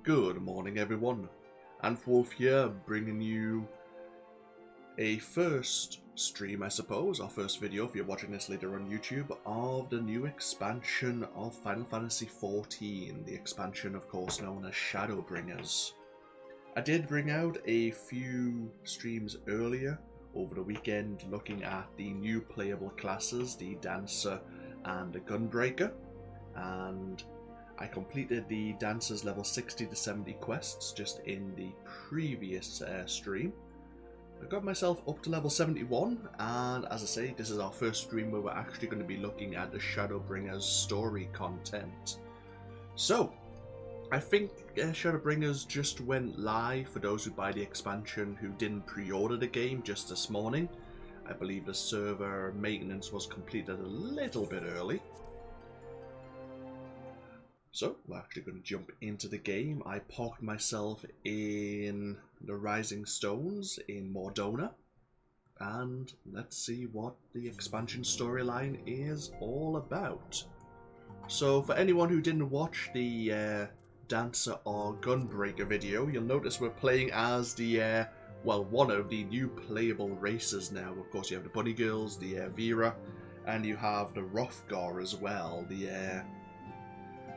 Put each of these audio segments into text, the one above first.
Good morning everyone, AnthWolf here, bringing you a first stream, I suppose, or first video if you're watching this later on YouTube, of the new expansion of Final Fantasy XIV, the expansion of course known as Shadowbringers. I did bring out a few streams earlier over the weekend looking at the new playable classes, the Dancer and the Gunbreaker, and I completed the Dancer's level 60 to 70 quests just in the previous stream. I got myself up to level 71, and as I say, this is our first stream where we're actually going to be looking at the Shadowbringers story content. So, I think Shadowbringers just went live for those who buy the expansion who didn't pre-order the game just this morning. I believe the server maintenance was completed a little bit early. So, we're actually going to jump into the game. I parked myself in the Rising Stones in Mordona. And let's see what the expansion storyline is all about. So, for anyone who didn't watch the Dancer or Gunbreaker video, you'll notice we're playing as the, well, one of the new playable races now. Of course, you have the Bunny Girls, the Vera, and you have the Hrothgar as well, the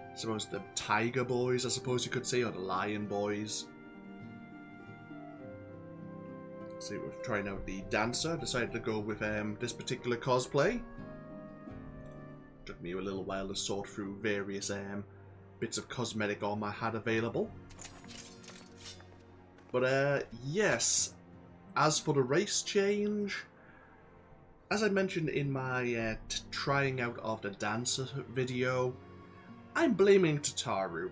I suppose the Tiger Boys, I suppose you could say, or the Lion Boys. So we're trying out the Dancer. Decided to go with this particular cosplay. Took me a little while to sort through various bits of cosmetic armor I had available. But yes, as for the race change, as I mentioned in my trying out of the Dancer video, I'm blaming Tataru.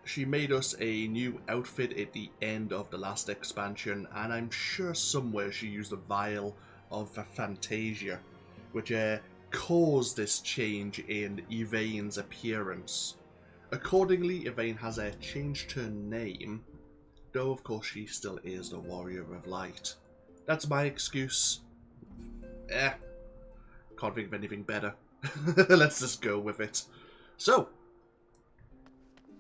She made us a new outfit at the end of the last expansion, and I'm sure somewhere she used a vial of Fantasia, which caused this change in Evane's appearance. Accordingly, Evane has changed her name, though of course she still is the Warrior of Light. That's my excuse. Can't think of anything better. Let's just go with it. So,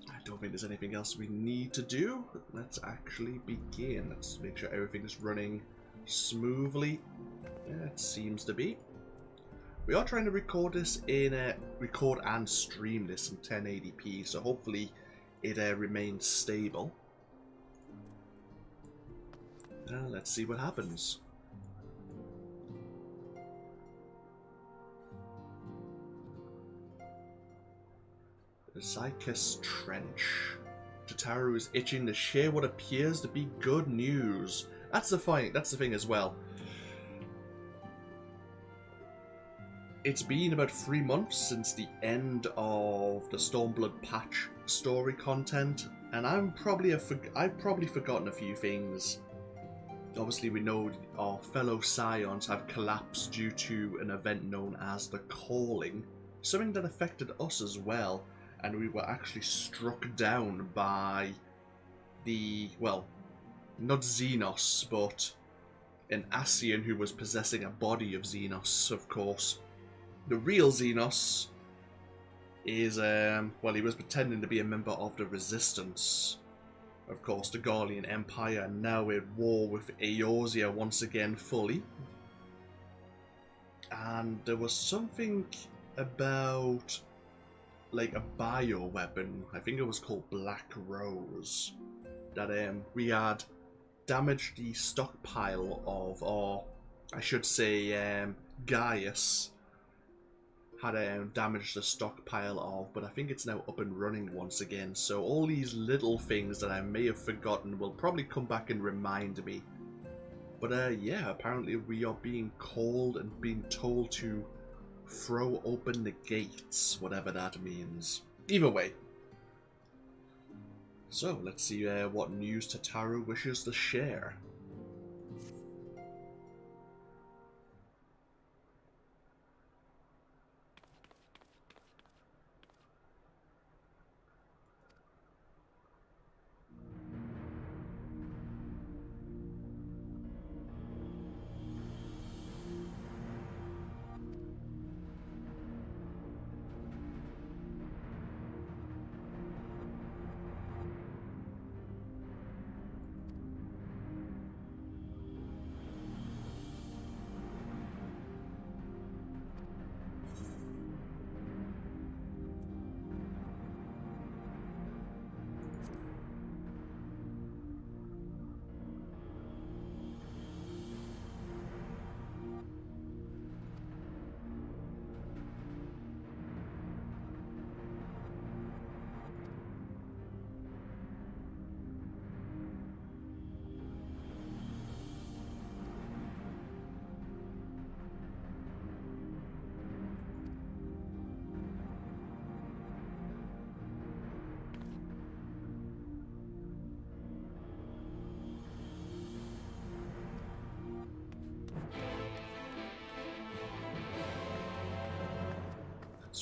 I don't think there's anything else we need to do. Let's actually begin. Let's make sure everything is running smoothly. Yeah, it seems to be. We are trying to record this in record and stream this in 1080p, so hopefully it remains stable. Let's see what happens. The Zykus Trench. Tataru is itching to share what appears to be good news. That's the thing as well. It's been about 3 months since the end of the Stormblood patch story content, and I've probably forgotten a few things. Obviously, we know our fellow Scions have collapsed due to an event known as the Calling, something that affected us as well. And we were actually struck down by the, well, not Xenos, but an Ascian who was possessing a body of Xenos, of course. The real Xenos is, well, he was pretending to be a member of the Resistance. Of course, the Garlean Empire now at war with Eorzea once again fully. And there was something about, like, a bio weapon, I think it was called Black Rose, that we had damaged the stockpile of, or I should say Gaius had damaged the stockpile of, but I think it's now up and running once again. So all these little things that I may have forgotten will probably come back and remind me. But yeah, apparently we are being called and being told to throw open the gates, whatever that means. Either way. So, let's see what news Tataru wishes to share.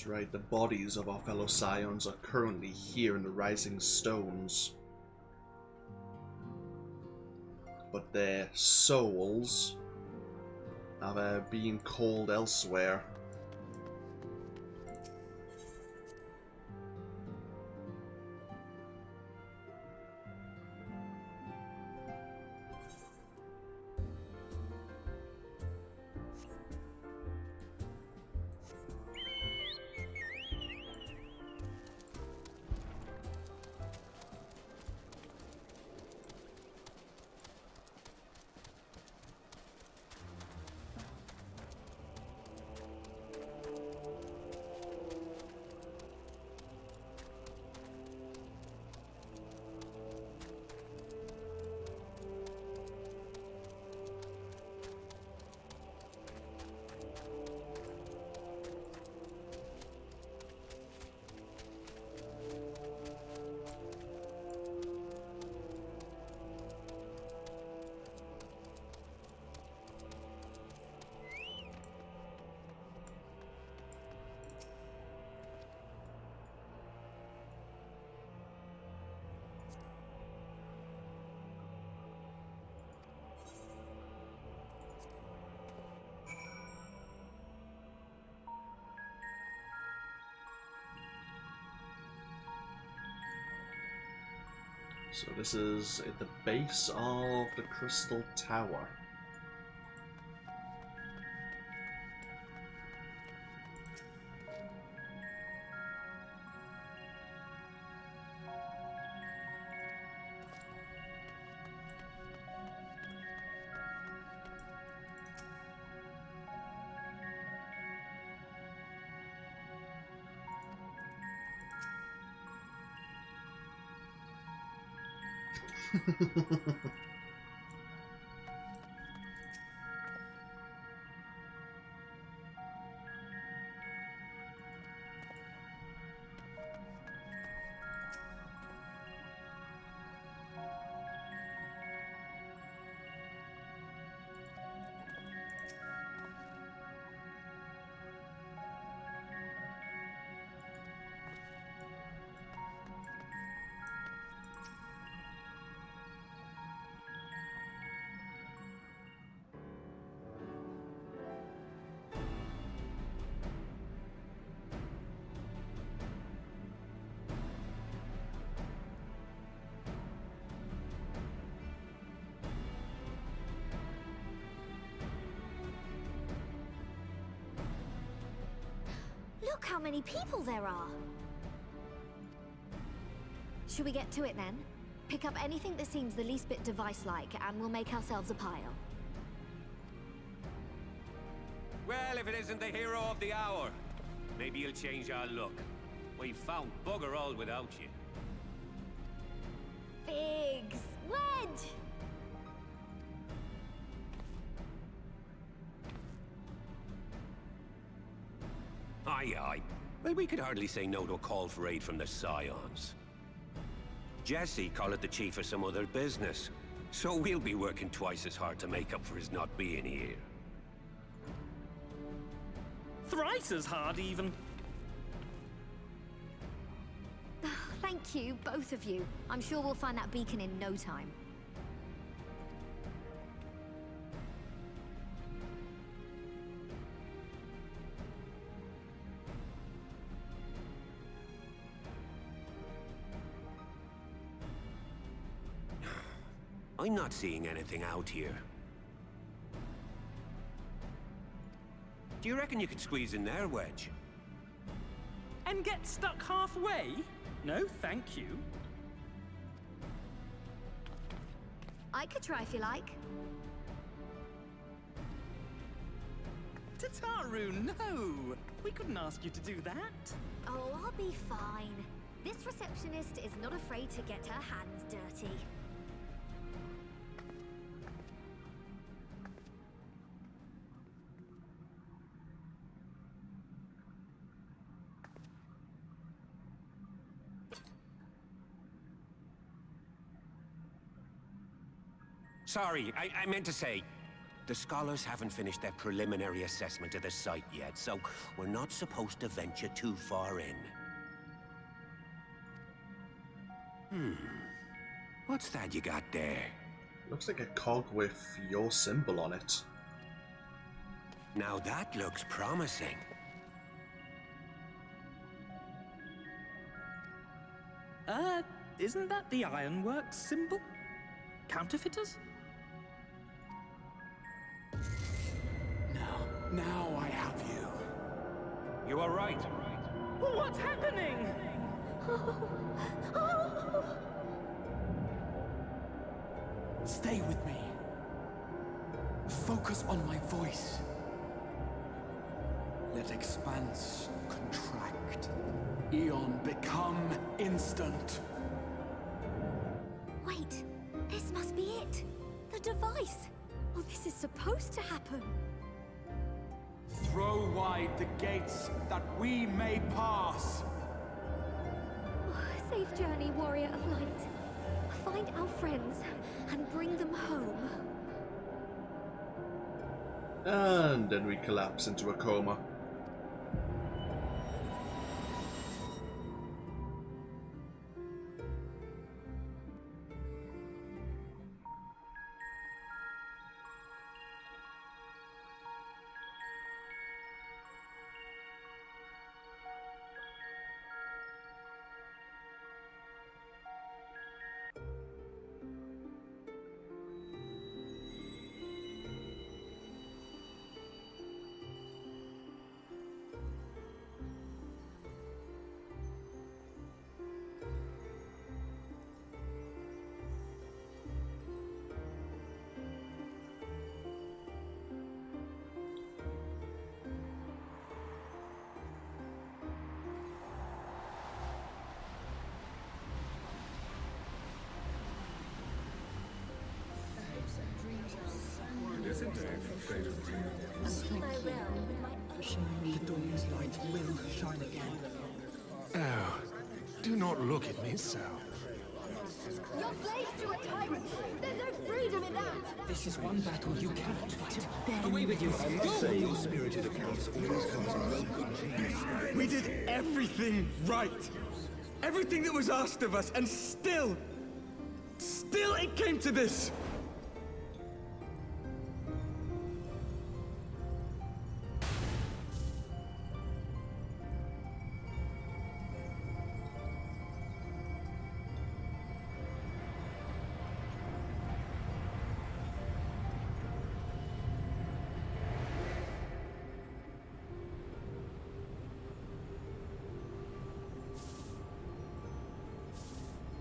That's right, the bodies of our fellow scions are currently here in the Rising Stones. But their souls are being called elsewhere. So this is at the base of the Crystal Tower. Look how many people there are! Should we get to it then? Pick up anything that seems the least bit device-like, and we'll make ourselves a pile. Well, if it isn't the hero of the hour, maybe you'll change our look. We've found bugger all without you. Biggs! Wedge! Aye, aye. Well, we could hardly say no to a call for aid from the Scions. Jesse called it the chief of some other business, so we'll be working twice as hard to make up for his not being here. Thrice as hard, even. Thank you, both of you. I'm sure we'll find that beacon in no time. I'm not seeing anything out here. Do you reckon you could squeeze in there, Wedge? And get stuck halfway? No, thank you. I could try if you like. Tataru, no! We couldn't ask you to do that. Oh, I'll be fine. This receptionist is not afraid to get her hands dirty. Sorry, I meant to say, The scholars haven't finished their preliminary assessment of the site yet, so we're not supposed to venture too far in. What's that you got there? Looks like a cog with your symbol on it. Now that looks promising. Isn't that the Ironworks symbol? Counterfeiters? Now I have you. You are right. What's happening? Stay with me. Focus on my voice. Let expanse contract. Eon become instant. Wait, this must be it. The device. Well, this is supposed to happen. Throw wide the gates that we may pass. Safe journey, warrior of light. Find our friends and bring them home. And then we collapse into a coma. Oh, do not look at me so. You're slaves to a tyrant. There's no freedom in that. This is one battle you cannot fight. Away with you. Your spirited accounts always comes in well. We did everything right. Everything that was asked of us, and still it came to this.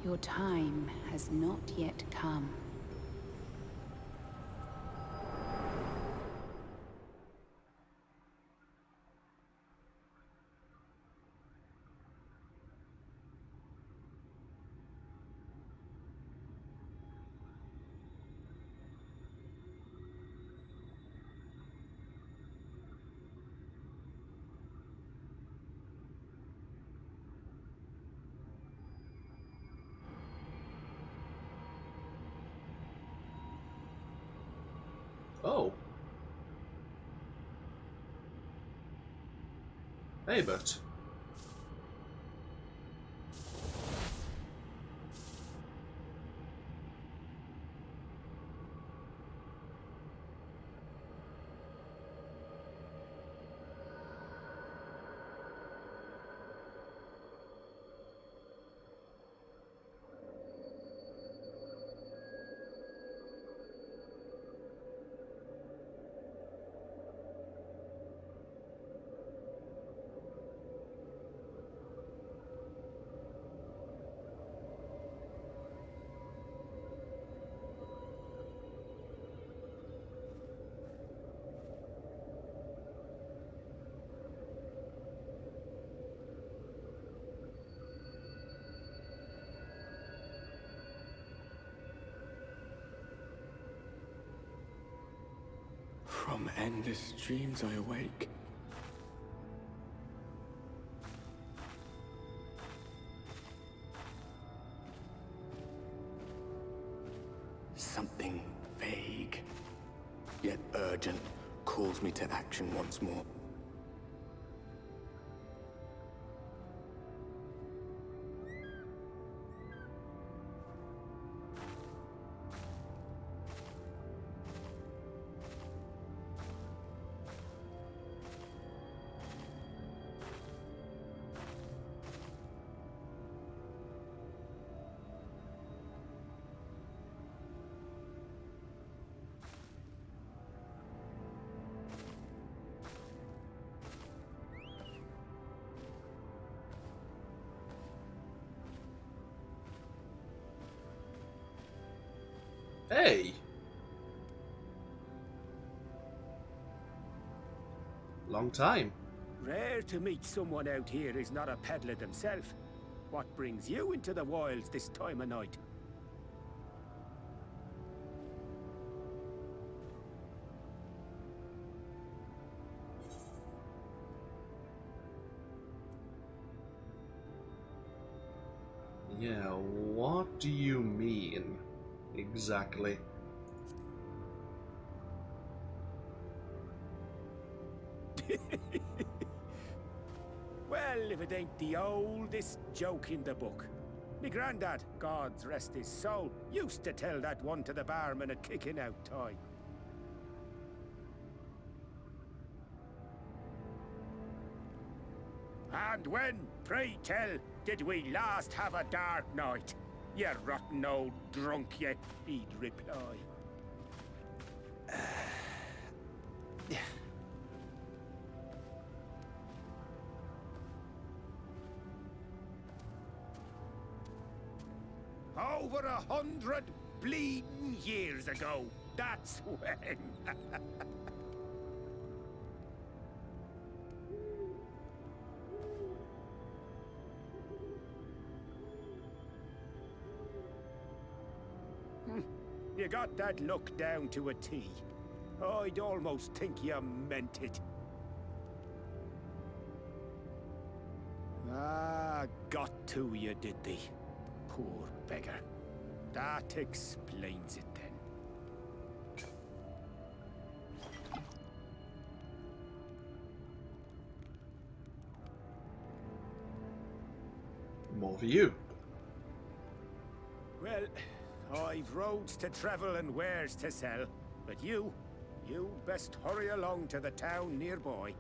Your time has not yet come. Oh. Hey, but. From endless dreams I awake. Something vague, yet urgent. urgent, calls me to action once more. Hey! Long time. Rare to meet someone out here who's not a peddler themselves. What brings you into the wilds this time of night? Yeah, what do you mean, exactly? Well, if it ain't the oldest joke in the book. Me granddad, God's rest his soul, used to tell that one to the barman at kicking out time. And when, pray tell, did we last have a dark night? You rotten old drunk, you, he'd reply. Over 100 bleeding years ago, that's when. You got that look down to a T. I'd almost think you meant it. Ah, got to you, did they? Poor beggar. That explains it then. More for you. Well, I've roads to travel and wares to sell, but you best hurry along to the town nearby.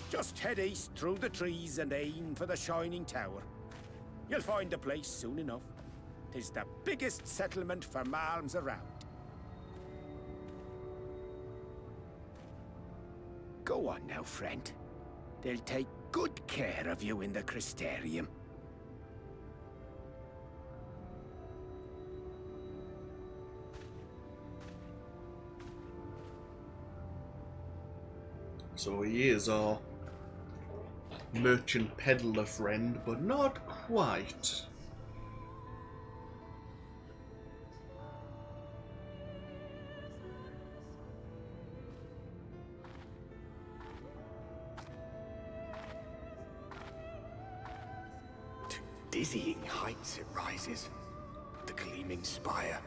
Just head east through the trees and aim for the Shining Tower. You'll find the place soon enough. 'Tis the biggest settlement for malms around. Go on now, friend. They'll take good care of you in the Crystarium. So he is our merchant peddler friend, but not quite. To dizzying heights it rises, the gleaming spire.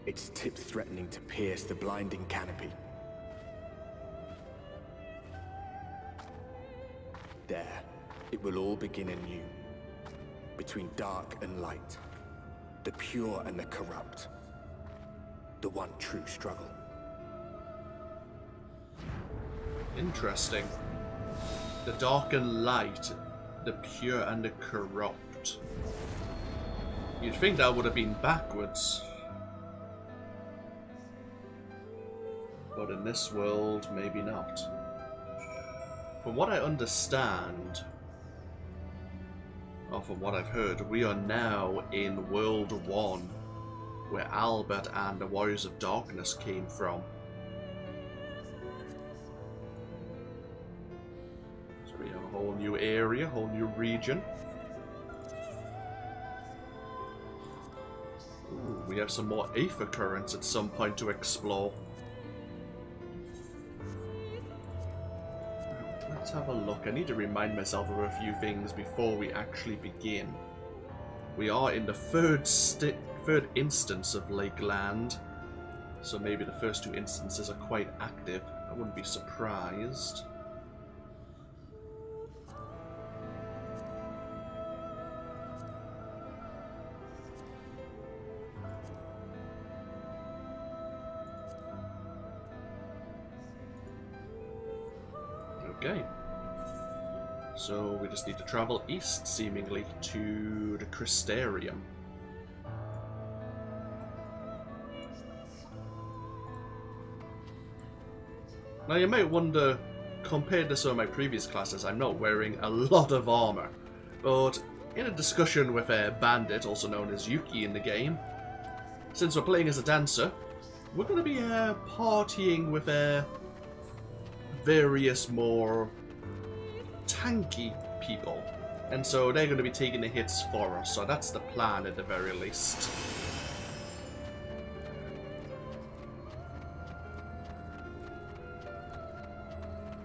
Its tip threatening to pierce the blinding canopy. There, it will all begin anew. Between dark and light. The pure and the corrupt. The one true struggle. Interesting. The dark and light, the pure and the corrupt. You'd think that would have been backwards. But in this world, maybe not. From what I understand, or from what I've heard, we are now in World 1, where Albert and the Warriors of Darkness came from. So we have a whole new area, a whole new region. Ooh, we have some more Aether currents at some point to explore. Let's have a look. I need to remind myself of a few things before we actually begin. We are in the third instance of Lake Land, so maybe the first two instances are quite active. I wouldn't be surprised. Okay. So we just need to travel east, seemingly, to the Crystarium. Now you might wonder, compared to some of my previous classes, I'm not wearing a lot of armor. But in a discussion with a bandit, also known as Yuki in the game, since we're playing as a dancer, we're going to be partying with various more tanky people, and so they're going to be taking the hits for us, so that's the plan at the very least.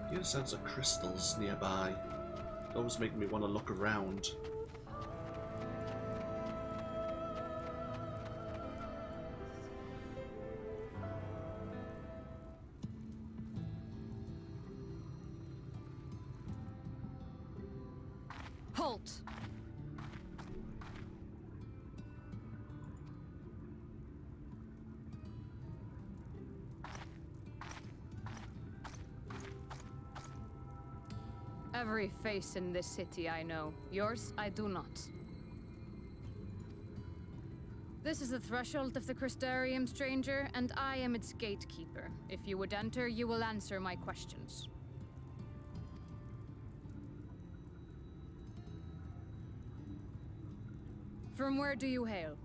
I hear the sounds of crystals nearby. It always makes me want to look around. Halt! Every face in this city I know. Yours, I do not. This is the threshold of the Crystarium, stranger, and I am its gatekeeper. If you would enter, you will answer my questions. From where do you hail?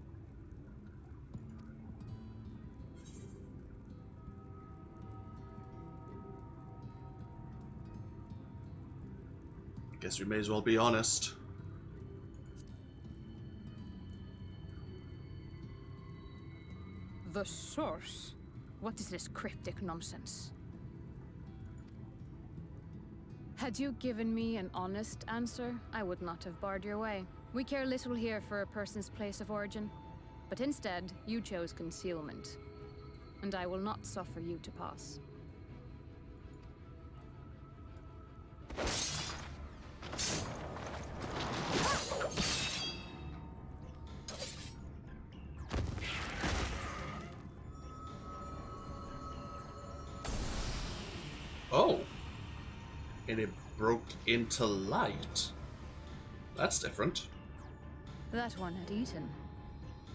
Guess we may as well be honest. The source? What is this cryptic nonsense? Had you given me an honest answer, I would not have barred your way. We care little here for a person's place of origin, but instead, you chose concealment. And I will not suffer you to pass. Oh! And it broke into light. That's different. That one had eaten.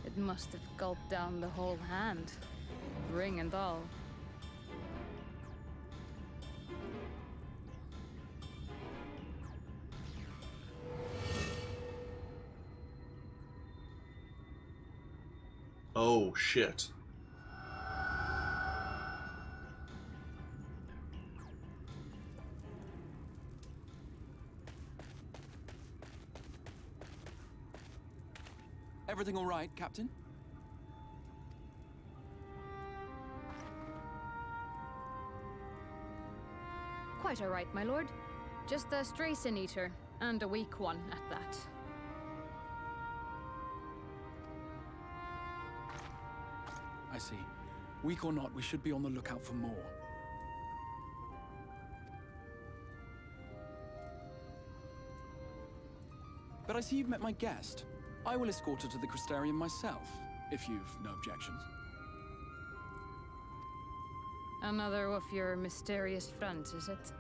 It must have gulped down the whole hand, ring and all. Oh, shit. Everything all right, Captain? Quite all right, my lord. Just a stray sin eater, and a weak one at that. I see. Weak or not, we should be on the lookout for more. But I see you've met my guest. I will escort her to the Crystarium myself, if you've no objections. Another of your mysterious friends, is it?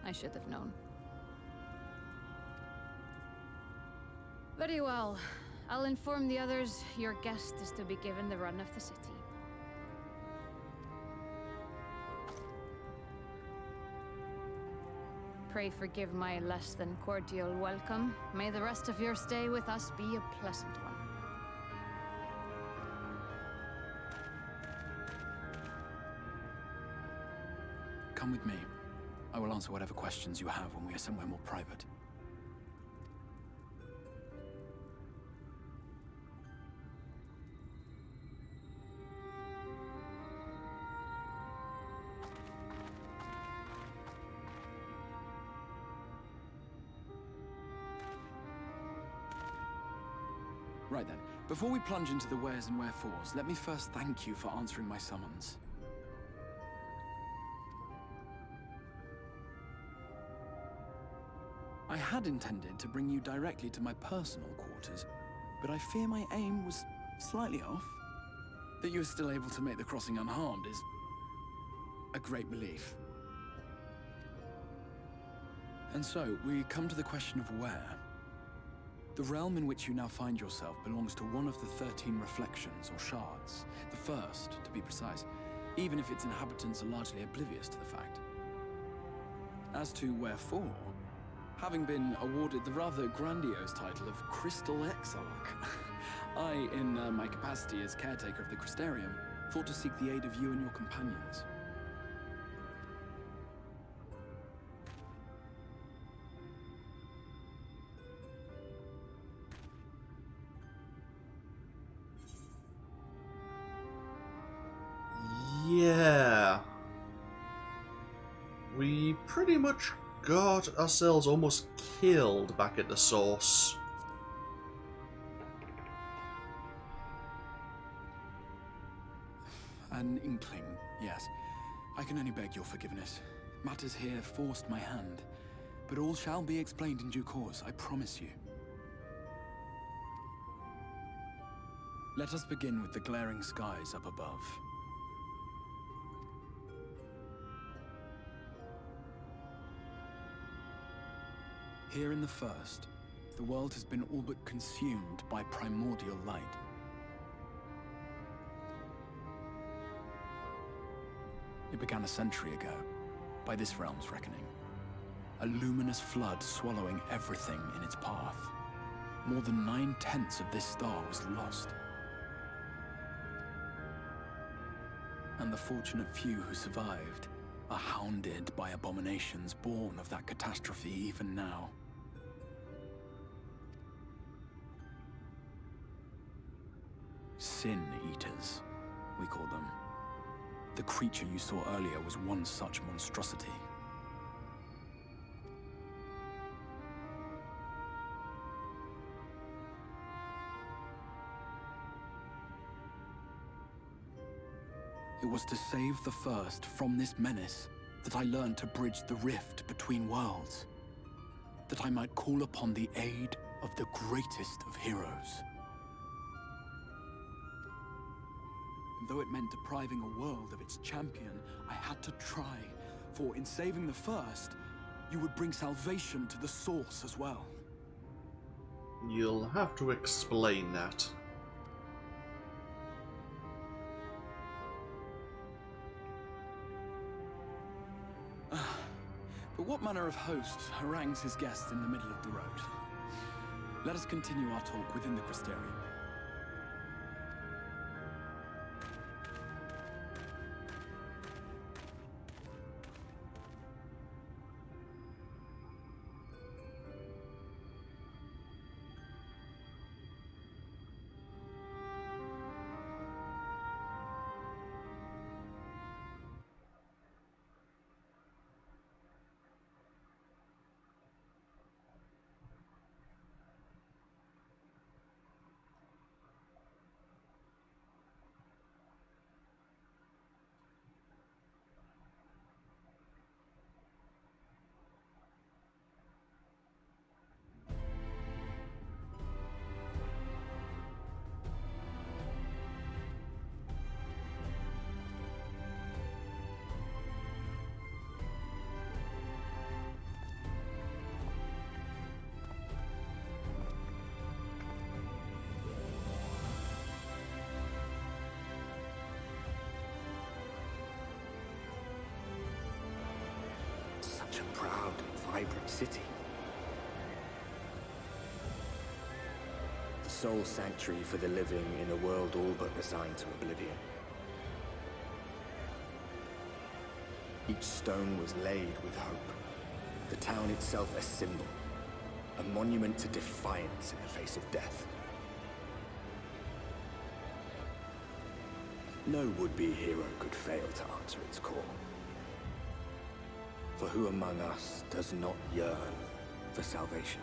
I should have known. Very well. I'll inform the others your guest is to be given the run of the city. Pray forgive my less than cordial welcome. May the rest of your stay with us be a pleasant one. Come with me. I will answer whatever questions you have when we are somewhere more private. Right then, before we plunge into the wheres and wherefores, let me first thank you for answering my summons. I had intended to bring you directly to my personal quarters, but I fear my aim was slightly off. That you were still able to make the crossing unharmed is a great relief. And so, we come to the question of where. The realm in which you now find yourself belongs to one of the 13 reflections, or shards. The first, to be precise, even if its inhabitants are largely oblivious to the fact. As to wherefore, having been awarded the rather grandiose title of Crystal Exarch, I, in my capacity as caretaker of the Crystarium, thought to seek the aid of you and your companions. Yeah. We pretty much got ourselves almost killed back at the source. An inkling, yes. I can only beg your forgiveness. Matters here forced my hand, but all shall be explained in due course, I promise you. Let us begin with the glaring skies up above. Here in the first, the world has been all but consumed by primordial light. It began a century ago, by this realm's reckoning. A luminous flood swallowing everything in its path. More than 9/10 of this star was lost. And the fortunate few who survived are hounded by abominations born of that catastrophe even now. Sin Eaters, we call them. The creature you saw earlier was one such monstrosity. It was to save the first from this menace that I learned to bridge the rift between worlds. That I might call upon the aid of the greatest of heroes. And though it meant depriving a world of its champion, I had to try, for in saving the first, you would bring salvation to the source as well. You'll have to explain that. But what manner of host harangues his guests in the middle of the road? Let us continue our talk within the Crystarium. Such a proud and vibrant city. The sole sanctuary for the living in a world all but resigned to oblivion. Each stone was laid with hope. The town itself a symbol, a monument to defiance in the face of death. No would-be hero could fail to answer its call. For who among us does not yearn for salvation?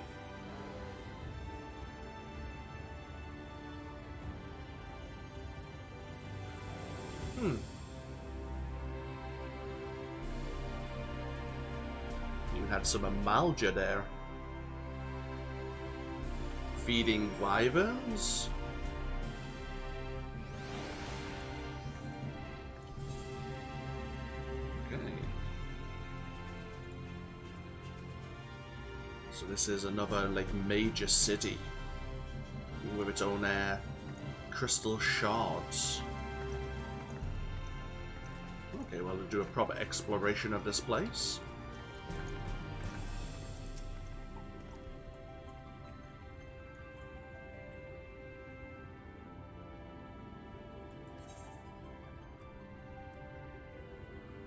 You had some Amalja there. Feeding wyverns? Okay. So this is another, like, major city with its own crystal shards. Okay, well, to do a proper exploration of this place.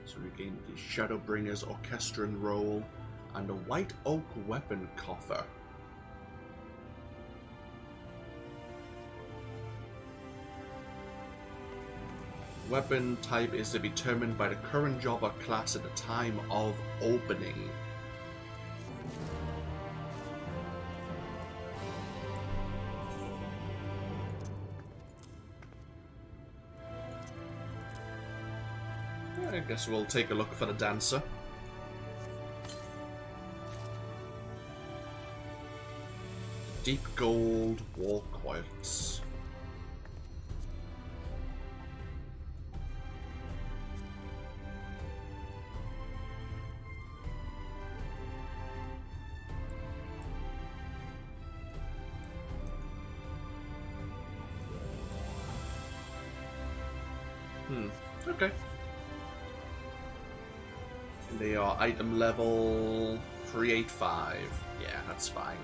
So we gained the Shadowbringers orchestrion roll and a white oak weapon coffer. Weapon type is determined by the current job or class at the time of opening. I guess we'll take a look for the dancer. Deep gold war quotes. Okay. They are item level 385. Yeah, that's fine.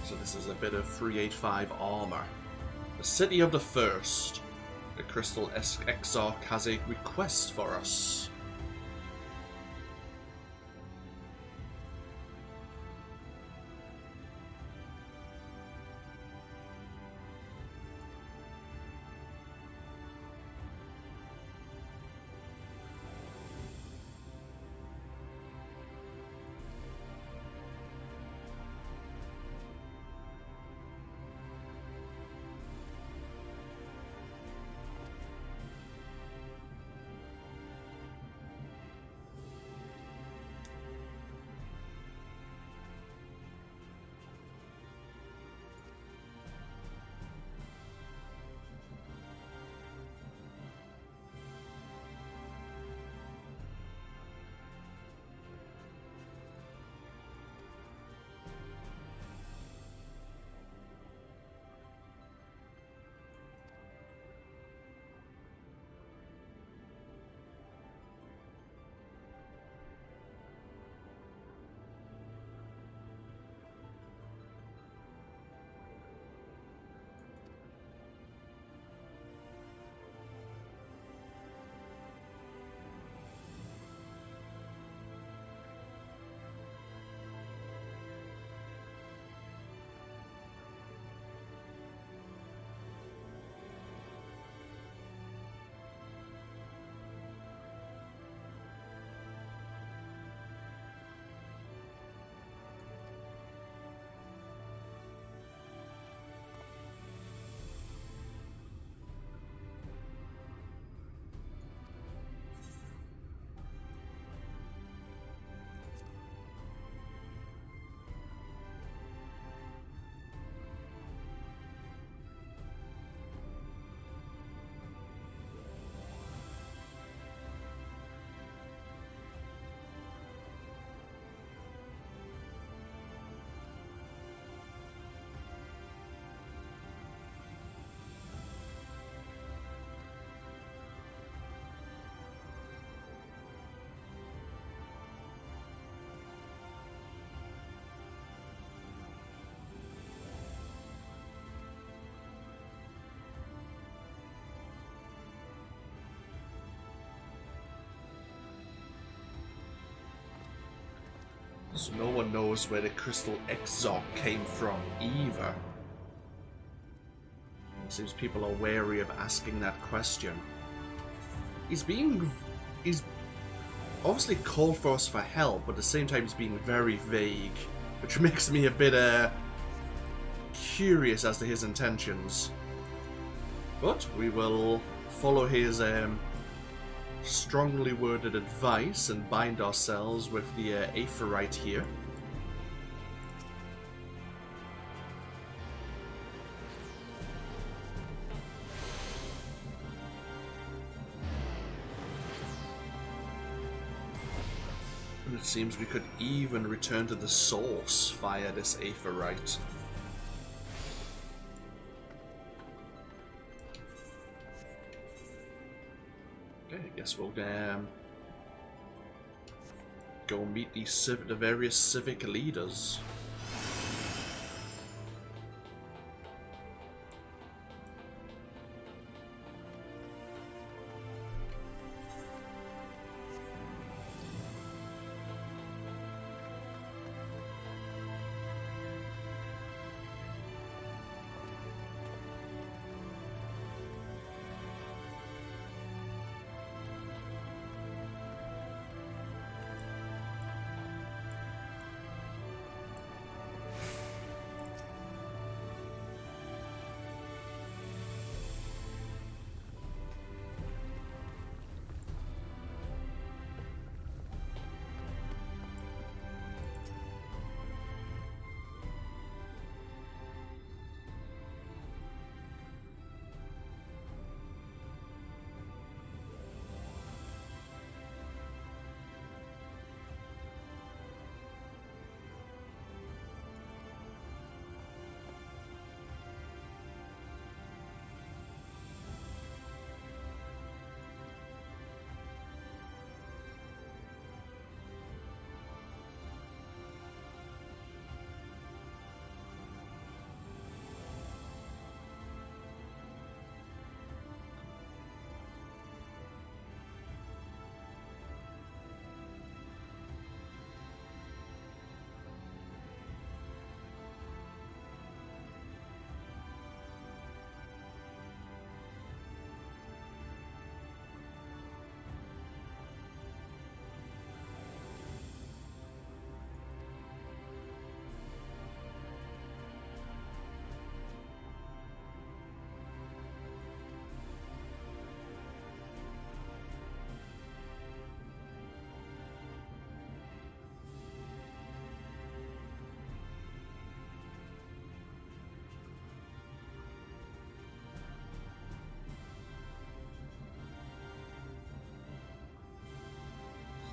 So this is a bit of 385 armor. The City of the First. The Crystal Exarch has a request for us. So no one knows where the Crystal Exarch came from either. It seems people are wary of asking that question. He's being he's obviously called for us for help, but at the same time he's being very vague, which makes me a bit curious as to his intentions. But we will follow his strongly worded advice and bind ourselves with the Aephorite here. And it seems we could even return to the source via this Aephorite. Okay, I guess we'll go meet the various civic leaders.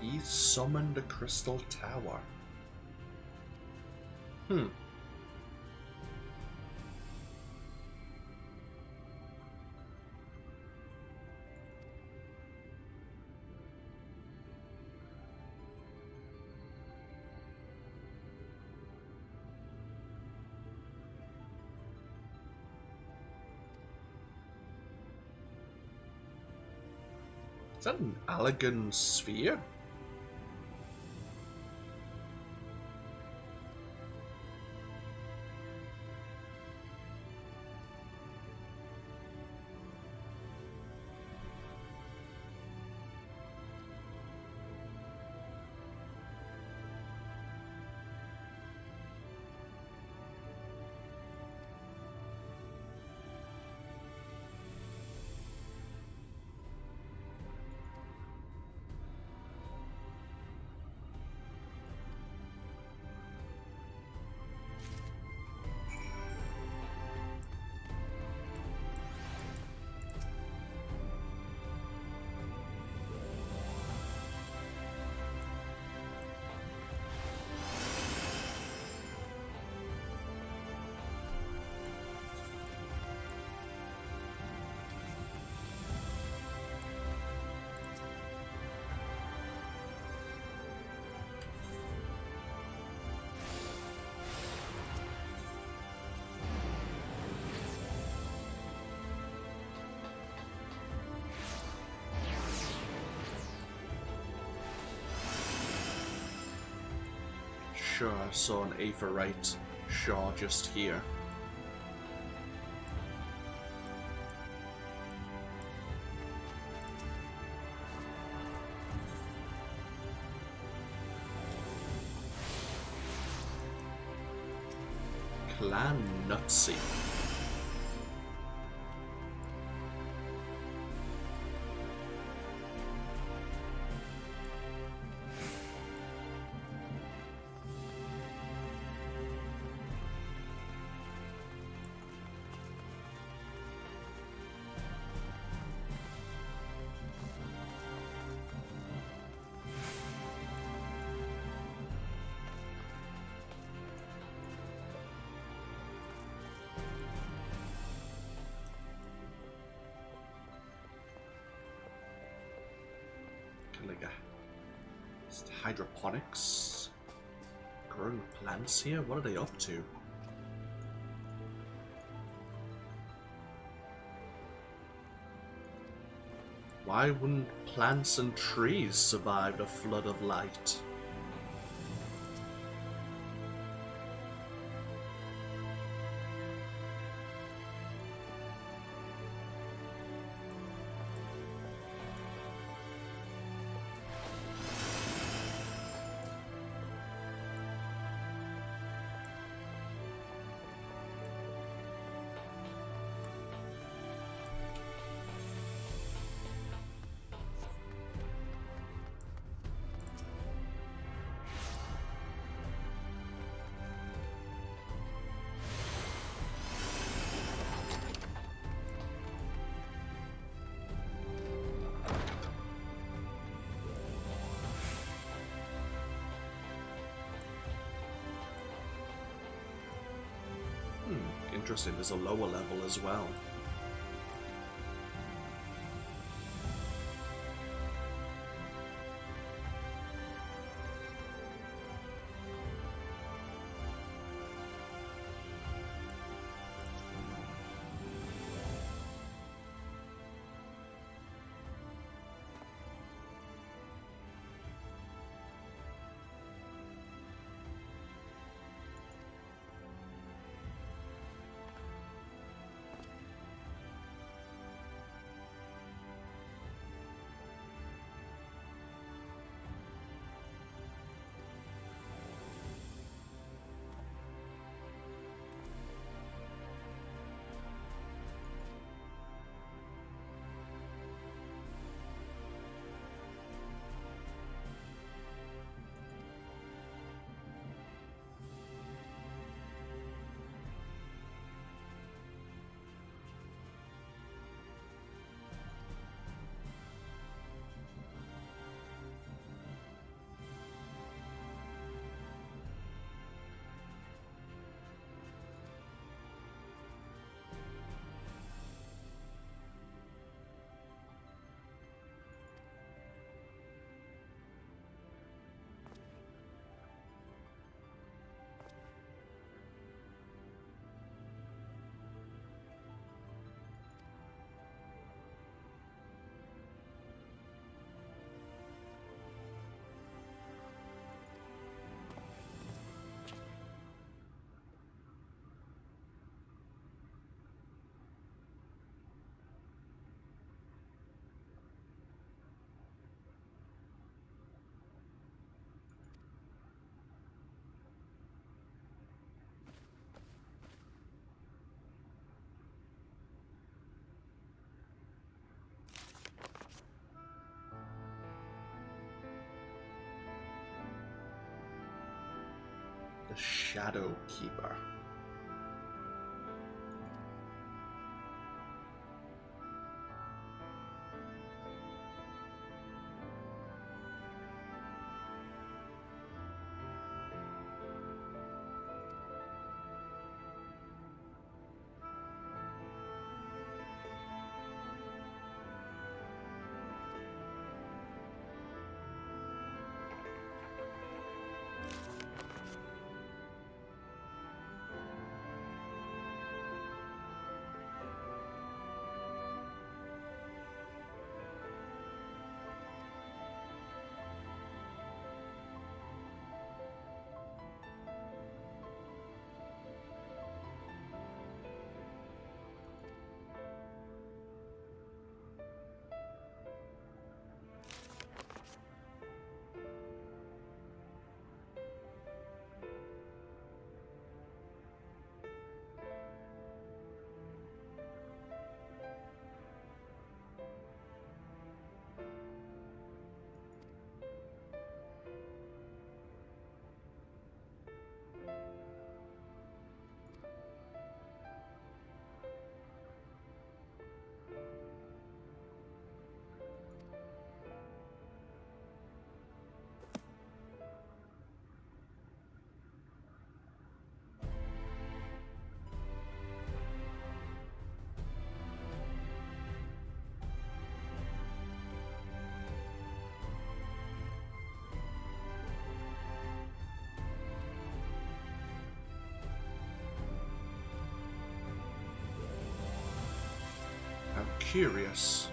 He summoned a crystal tower. Is that an Allegan sphere? Sure, I saw an Aephorite Shaw just here. plan nutsy. Like hydroponics, growing plants here. What are they up to? Why wouldn't plants and trees survive the flood of light? Interesting, there's a lower level as well. The Shadow Keeper. curious.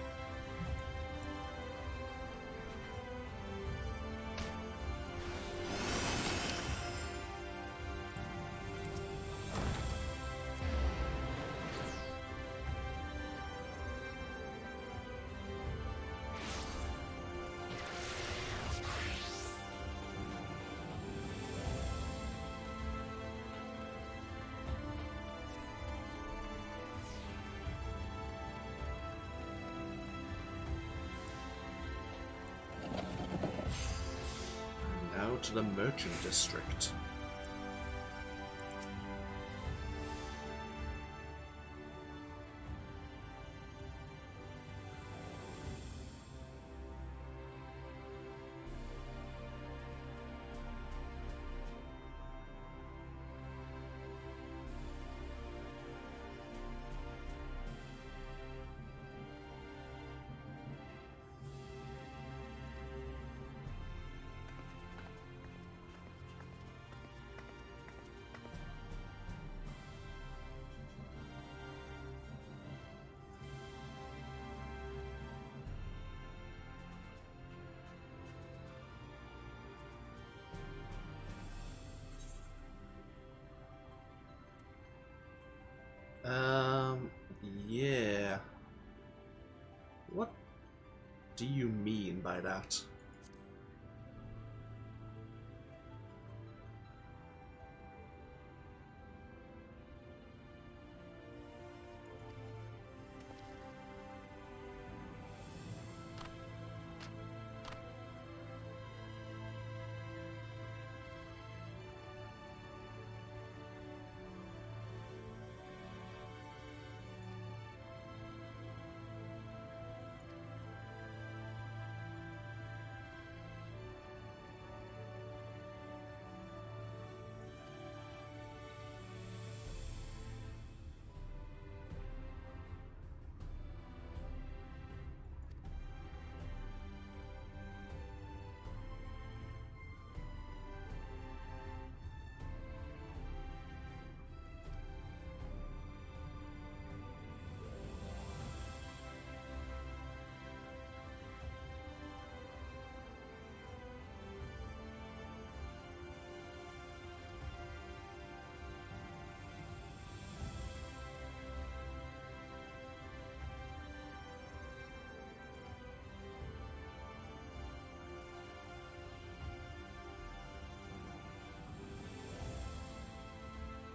Now to the Merchant District. Yeah. What do you mean by that?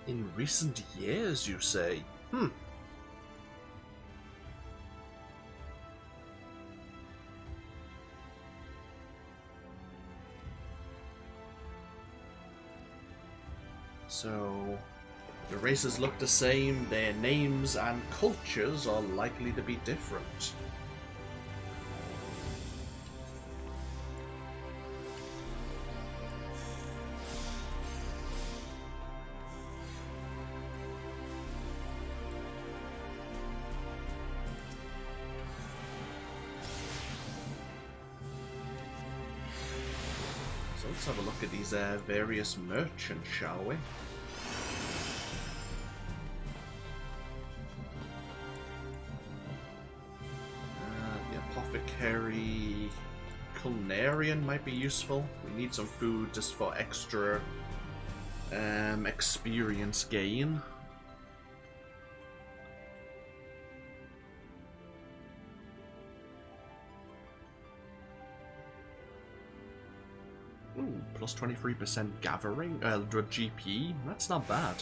In recent years, you say? So, the races look the same, their names and cultures are likely to be different. So let's have a look at these various merchants, shall we? The apothecary culinarian might be useful. We need some food just for extra experience gain. Ooh, plus 23% gathering, GP. That's not bad.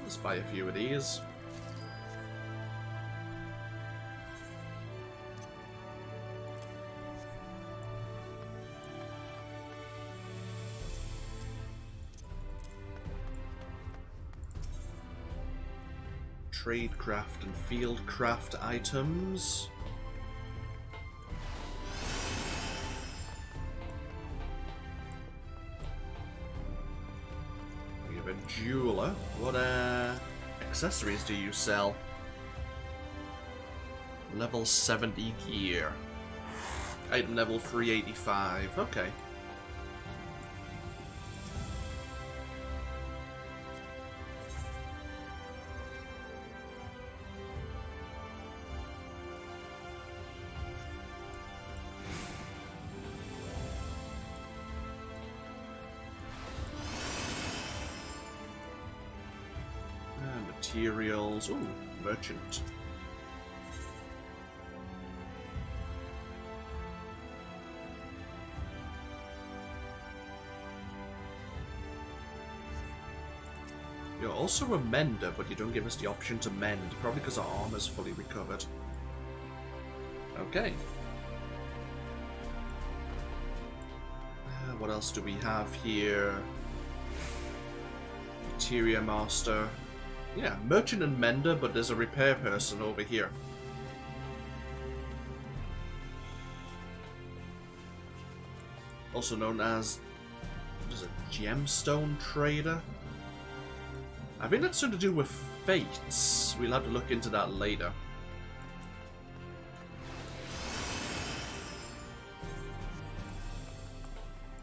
Let's buy a few of these. Tradecraft and fieldcraft items. We have a jeweler. What accessories do you sell? Level 70 gear. Item level 385. Okay. Materials. Ooh, merchant. You're also a mender, but you don't give us the option to mend, probably because our armor's fully recovered. Okay. What else do we have here? Interior master. Yeah, merchant and mender, but there's a repair person over here. Also known as... what is it? Gemstone trader? I think that's something to do with fates. We'll have to look into that later.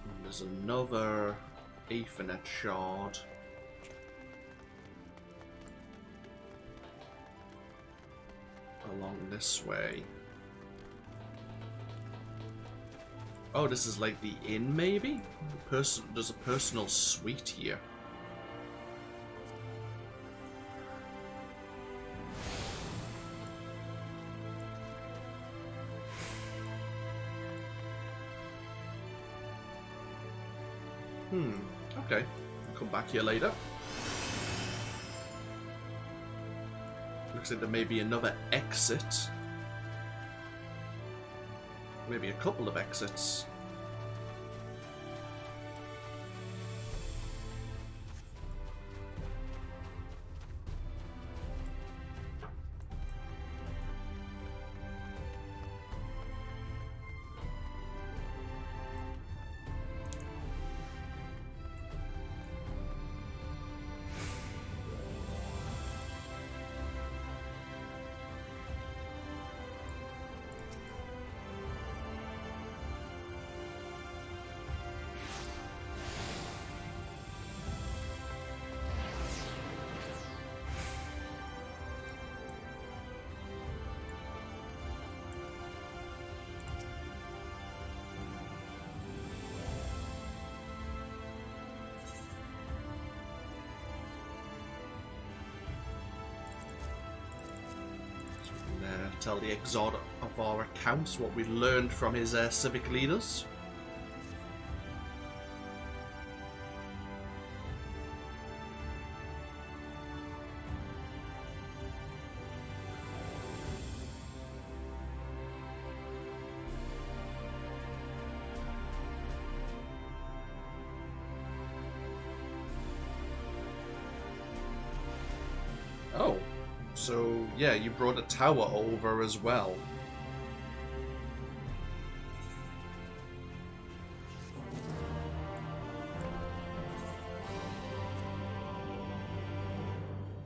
And there's another Aethernet shard. Along this way. Oh, this is like the inn, maybe? There's a personal suite here. Okay. I'll come back here later. Looks like there may be another exit. Maybe a couple of exits. Tell the Exod of our accounts what we learned from his civic leaders. Oh. So, yeah, you brought a tower over as well.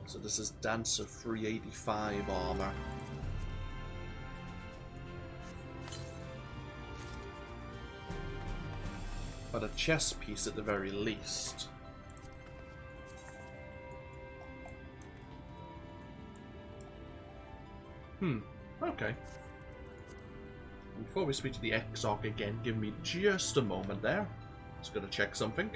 So this is Dancer 385 armor. But a chest piece at the very least. Okay. Before we speak to the Exarch again, give me just a moment there. Just gotta check something.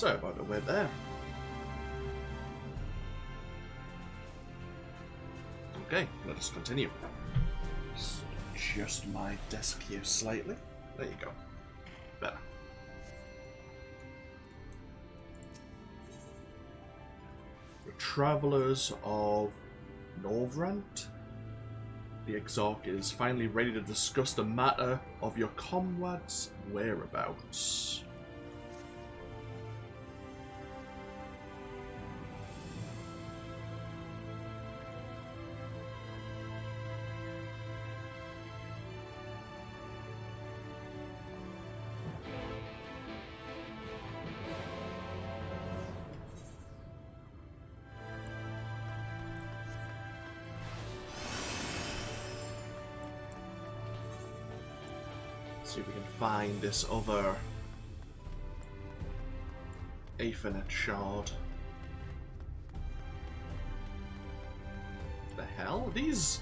Sorry about the wait there. Okay, let us continue. Let's adjust my desk here slightly. There you go. Better. The Travelers of Norvrant. The Exarch is finally ready to discuss the matter of your comrades' whereabouts. See if we can find this other Aethernet shard. The hell? These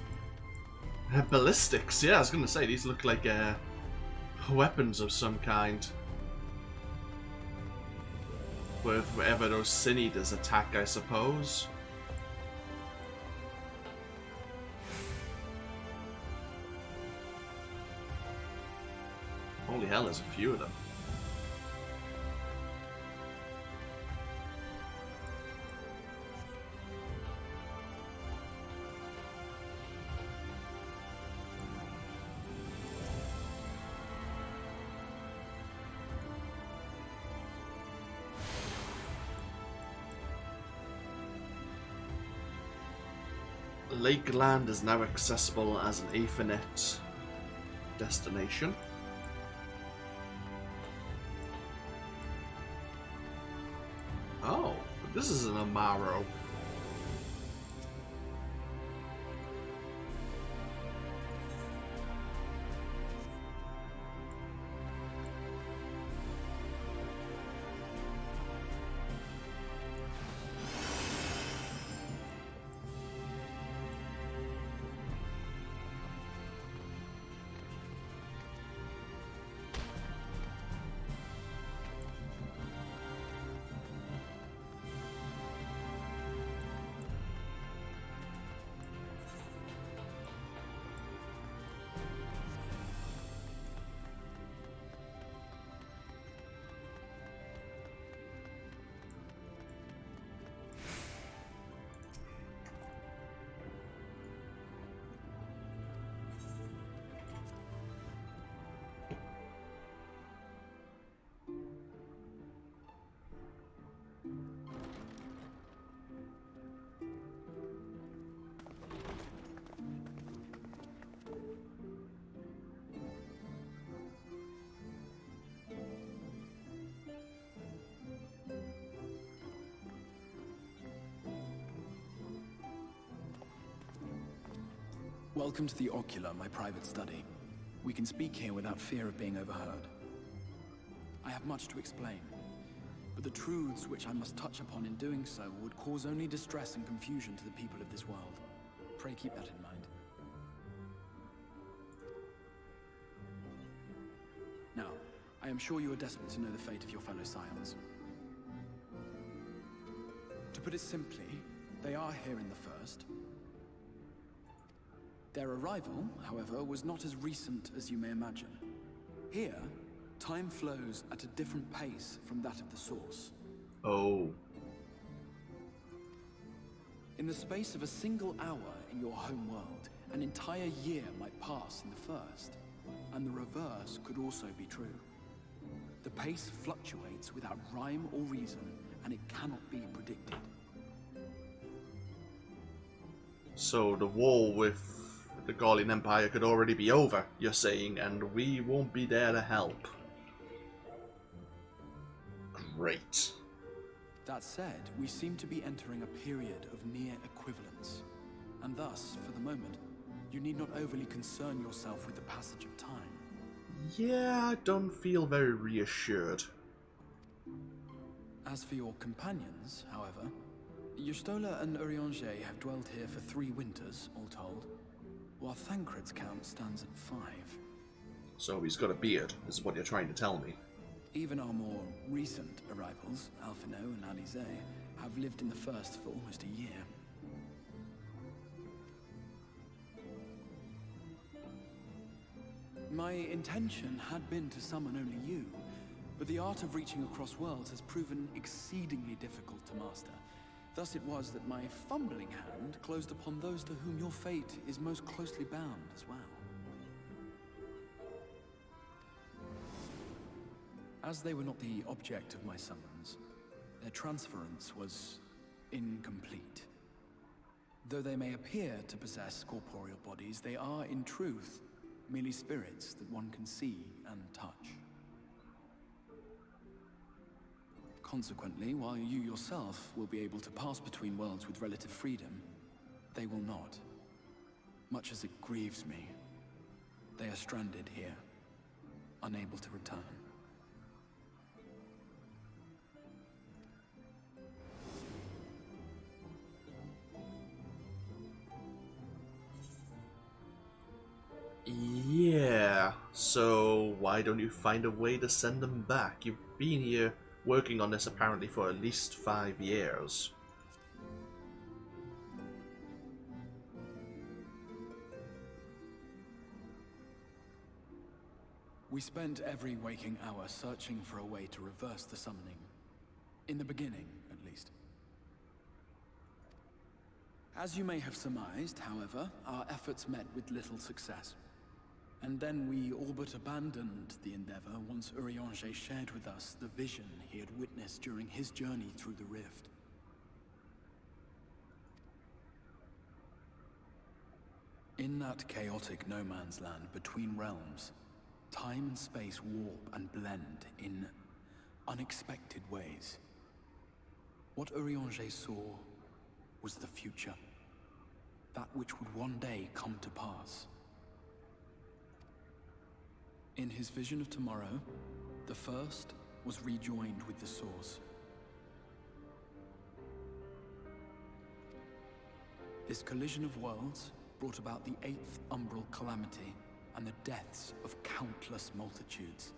ballistics, yeah, I was gonna say these look like weapons of some kind. With whatever those Sin Eaters attack, I suppose. Holy hell, there's a few of them. Lakeland is now accessible as an Aethernet destination. Oh, this is an Amaro. Welcome to the Ocular, my private study. We can speak here without fear of being overheard. I have much to explain, but the truths which I must touch upon in doing so would cause only distress and confusion to the people of this world. Pray keep that in mind. Now, I am sure you are desperate to know the fate of your fellow scions. To put it simply, they are here in the First. Their arrival, however, was not as recent as you may imagine. Here, time flows at a different pace from that of the Source. Oh. In the space of a single hour in your home world, an entire year might pass in the First. And the reverse could also be true. The pace fluctuates without rhyme or reason, and it cannot be predicted. So the war with the Gaulian Empire could already be over, you're saying, and we won't be there to help. Great. That said, we seem to be entering a period of near equivalence. And thus, for the moment, you need not overly concern yourself with the passage of time. Yeah, I don't feel very reassured. As for your companions, however, Y'shtola and Eorzea have dwelled here for 3 winters, all told, while Thancred's count stands at 5. So he's got a beard, is what you're trying to tell me. Even our more recent arrivals, Alphino and Alizé, have lived in the First for almost a year. My intention had been to summon only you, but the art of reaching across worlds has proven exceedingly difficult to master. Thus it was that my fumbling hand closed upon those to whom your fate is most closely bound as well. As they were not the object of my summons, their transference was incomplete. Though they may appear to possess corporeal bodies, they are, in truth, merely spirits that one can see and touch. Consequently, while you yourself will be able to pass between worlds with relative freedom, they will not. Much as it grieves me, they are stranded here, unable to return. Yeah, so why don't you find a way to send them back? You've been here working on this apparently for at least 5 years. We spent every waking hour searching for a way to reverse the summoning. In the beginning, at least. As you may have surmised, however, our efforts met with little success. And then we all but abandoned the endeavor once Yuri shared with us the vision he had witnessed during his journey through the rift. In that chaotic no-man's land between realms, time and space warp and blend in unexpected ways. What Yuri saw was the future. That which would one day come to pass. In his vision of tomorrow, the First was rejoined with the Source. This collision of worlds brought about the 8th umbral calamity and the deaths of countless multitudes.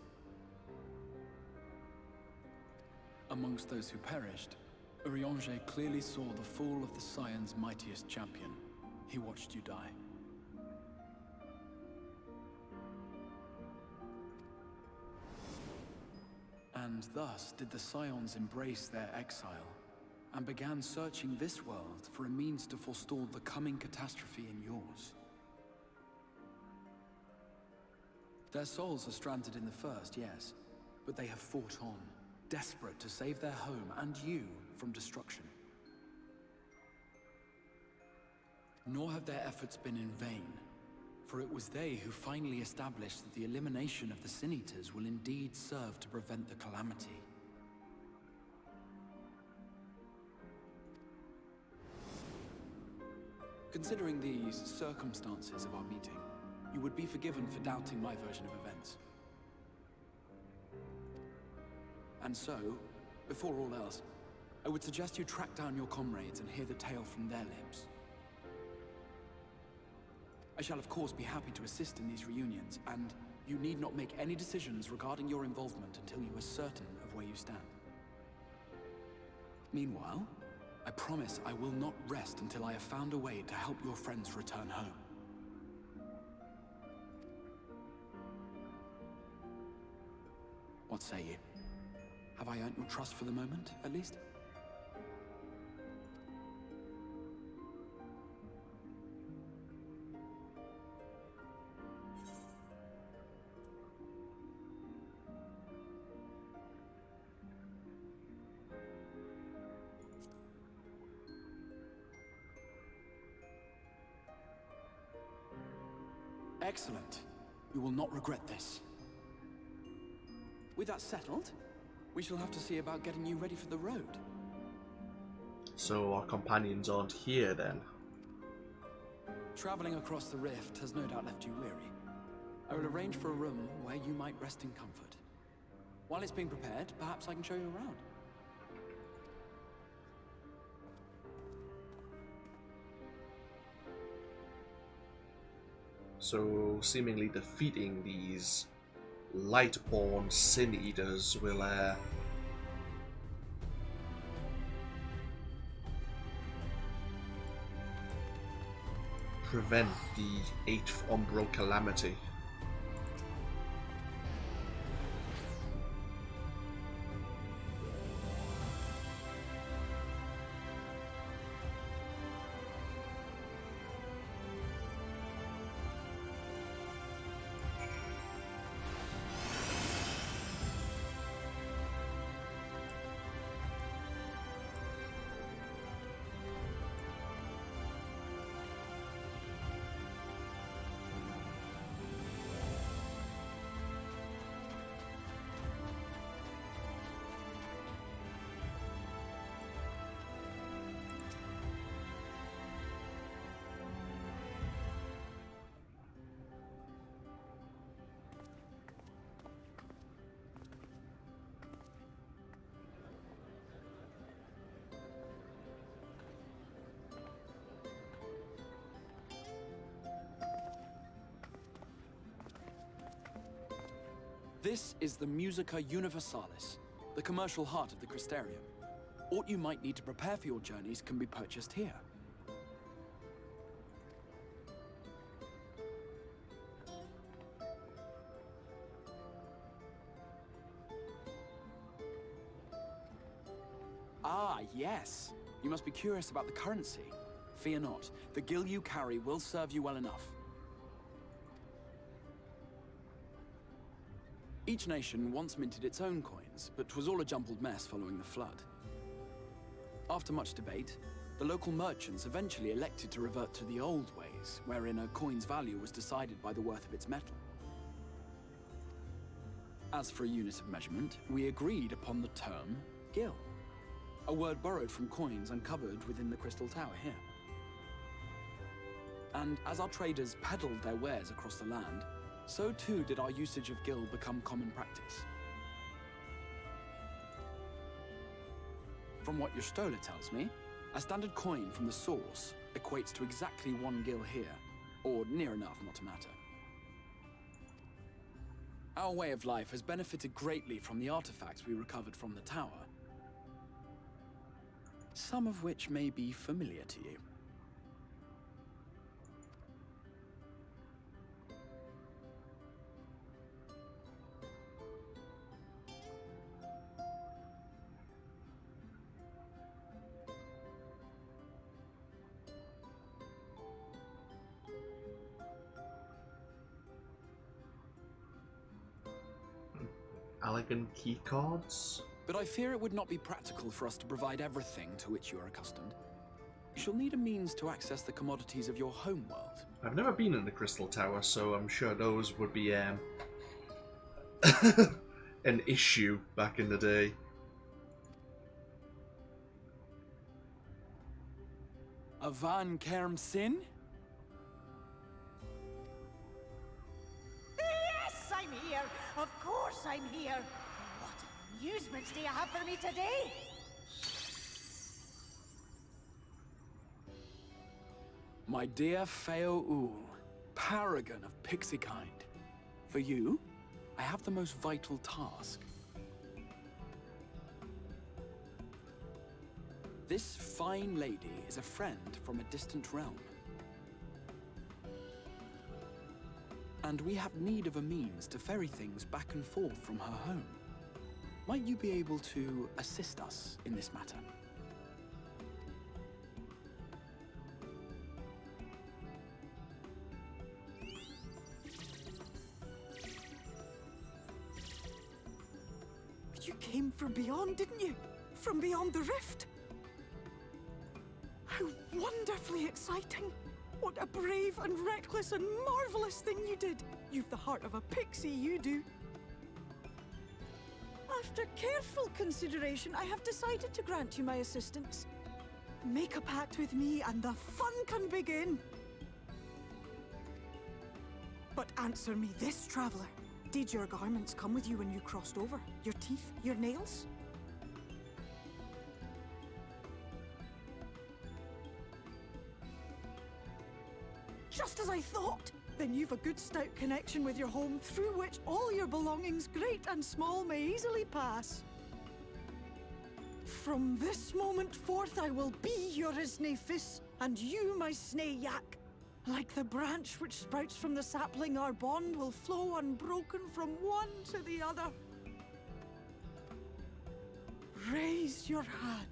Amongst those who perished, Yuri clearly saw the fall of the Scion's mightiest champion. He watched you die. And thus did the Scions embrace their exile, and began searching this world for a means to forestall the coming catastrophe in yours. Their souls are stranded in the First, yes, but they have fought on, desperate to save their home and you from destruction. Nor have their efforts been in vain, for it was they who finally established that the elimination of the Sin Eaters will indeed serve to prevent the calamity. Considering these circumstances of our meeting, you would be forgiven for doubting my version of events. And so, before all else, I would suggest you track down your comrades and hear the tale from their lips. I shall of course be happy to assist in these reunions, and you need not make any decisions regarding your involvement until you are certain of where you stand. Meanwhile, I promise I will not rest until I have found a way to help your friends return home. What say you? Have I earned your trust for the moment, at least? Excellent. You will not regret this. With that settled, we shall have to see about getting you ready for the road. So our companions aren't here then? Traveling across the rift has no doubt left you weary. I will arrange for a room where you might rest in comfort. While it's being prepared, perhaps I can show you around. So, seemingly defeating these Lightborn Sin Eaters will prevent the 8th Umbral Calamity. This is the Musica Universalis, the commercial heart of the Crystarium. What you might need to prepare for your journeys can be purchased here. Ah, yes. You must be curious about the currency. Fear not. The gil you carry will serve you well enough. Each nation once minted its own coins, but 'twas all a jumbled mess following the flood. After much debate, the local merchants eventually elected to revert to the old ways, wherein a coin's value was decided by the worth of its metal. As for a unit of measurement, we agreed upon the term gil, a word borrowed from coins uncovered within the Crystal Tower here. And as our traders peddled their wares across the land, so too did our usage of gil become common practice. From what your stola tells me, a standard coin from the source equates to exactly 1 gil here, or near enough not to matter. Our way of life has benefited greatly from the artifacts we recovered from the tower, some of which may be familiar to you. Elegant key cards. But I fear it would not be practical for us to provide everything to which you are accustomed. You shall need a means to access the commodities of your homeworld. I've never been in the Crystal Tower, so I'm sure those would be an issue back in the day. Evane Jouberault? Yes, I'm here. Of course I'm here. What amusements do you have for me today? My dear Feo Ul, paragon of pixie kind. For you, I have the most vital task. This fine lady is a friend from a distant realm. And we have need of a means to ferry things back and forth from her home. Might you be able to assist us in this matter? You came from beyond, didn't you? From beyond the rift? How wonderfully exciting! What a brave and reckless and marvelous thing you did! You've the heart of a pixie, you do. After careful consideration, I have decided to grant you my assistance. Make a pact with me and the fun can begin. But answer me this, traveler. Did your garments come with you when you crossed over? Your teeth? Your nails? Just as I thought! then you've a good stout connection with your home through which all your belongings, great and small, may easily pass. From this moment forth I will be your Isne Fis, and you my Snay Yak. Like the branch which sprouts from the sapling, our bond will flow unbroken from one to the other. Raise your hand.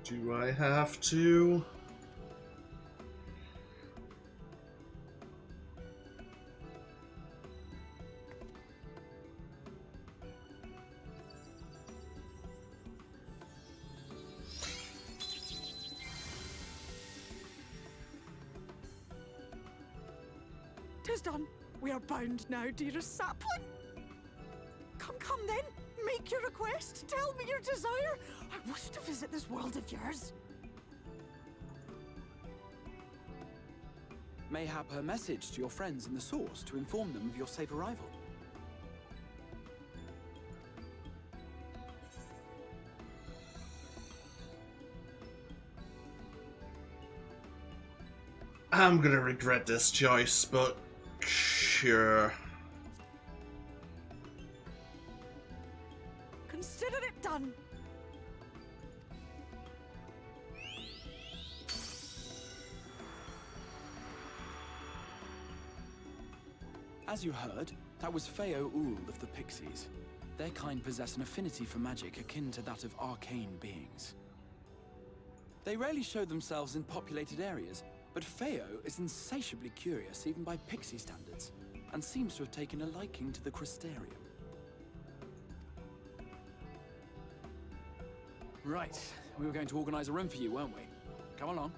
Do I have to? Tis done. We are bound now, dearest sapling. Come then. Make your request. Tell me your desire. I wish to visit this world of yours. Mayhap her message to your friends in the Source to inform them of your safe arrival. I'm gonna regret this choice, but sure. Consider it done. As you heard, that was Feo Ul of the Pixies. Their kind possess an affinity for magic akin to that of arcane beings. They rarely show themselves in populated areas, but Feo is insatiably curious even by Pixie standards, and seems to have taken a liking to the Crystarium. Right, we were going to organize a room for you, weren't we? Come along.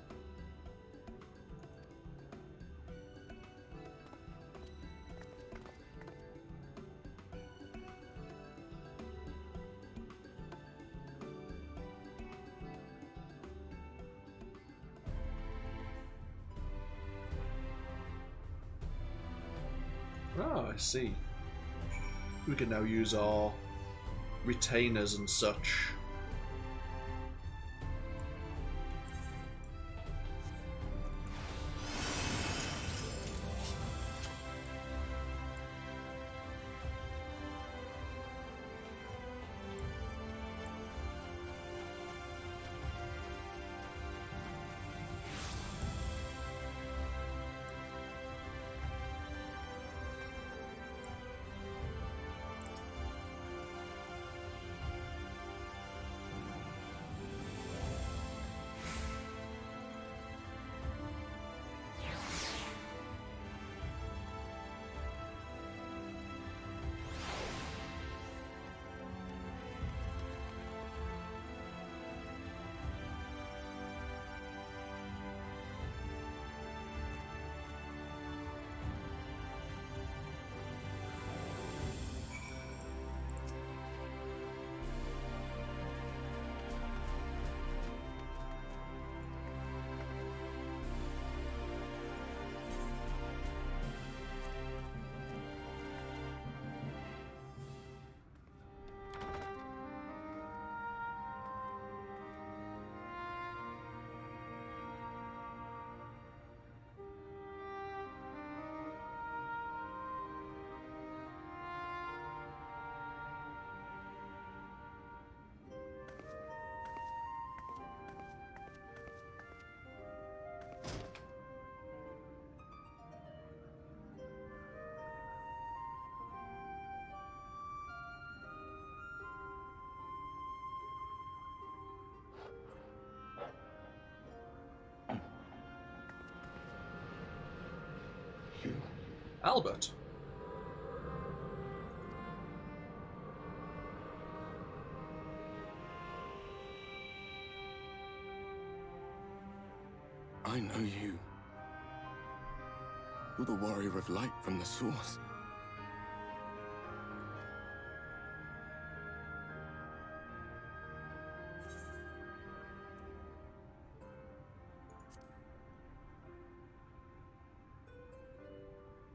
Oh, I see. We can now use our retainers and such. Albert. I know you. You're the warrior of light from the Source.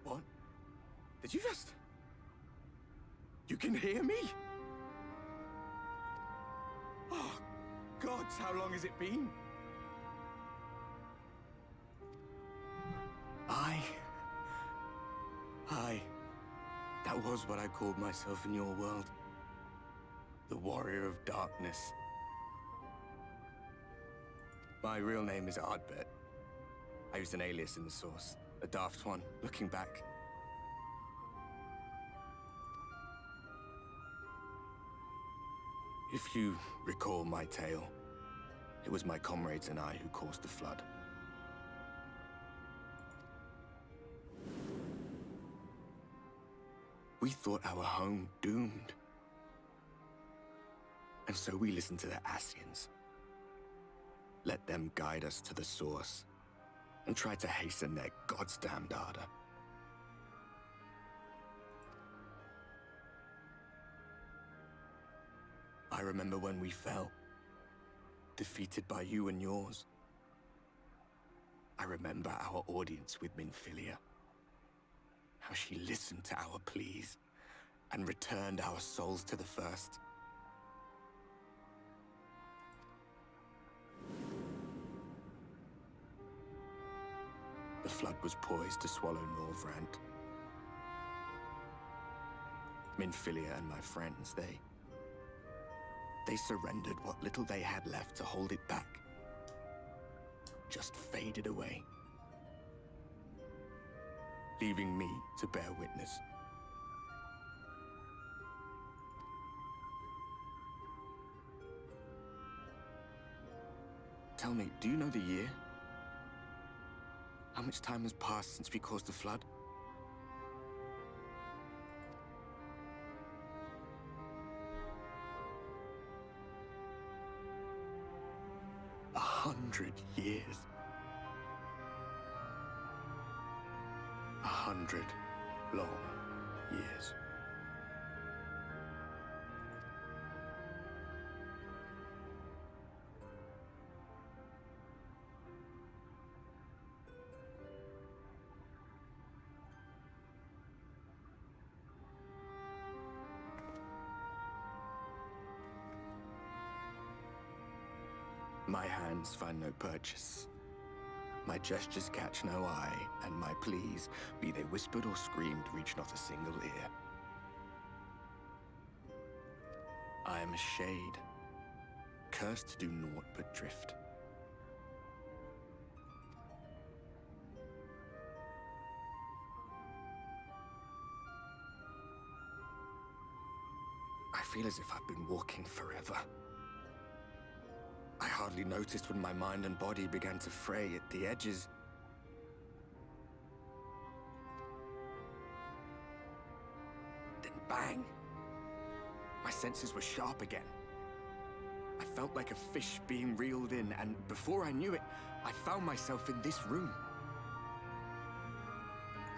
What? Did you just... You can hear me? Oh, gods, how long has it been? That was what I called myself in your world. The Warrior of Darkness. My real name is Ardbert. I used an alias in the source. A daft one, looking back. If you recall my tale, it was my comrades and I who caused the flood. We thought our home doomed. And so we listened to the Ascians. Let them guide us to the source, and tried to hasten their goddamned ardor. I remember when we fell, defeated by you and yours. I remember our audience with Minfilia. How she listened to our pleas and returned our souls to the First. The flood was poised to swallow Norvrant. Minfilia and my friends, they surrendered what little they had left to hold it back. Just faded away, leaving me to bear witness. Tell me, do you know the year? How much time has passed since we caused the flood? A 100 years. 100 long years. My hands find no purchase. My gestures catch no eye, and my pleas, be they whispered or screamed, reach not a single ear. I am a shade, cursed to do naught but drift. I feel as if I've been walking forever. I hardly noticed when my mind and body began to fray at the edges. Then bang! My senses were sharp again. I felt like a fish being reeled in, and before I knew it, I found myself in this room.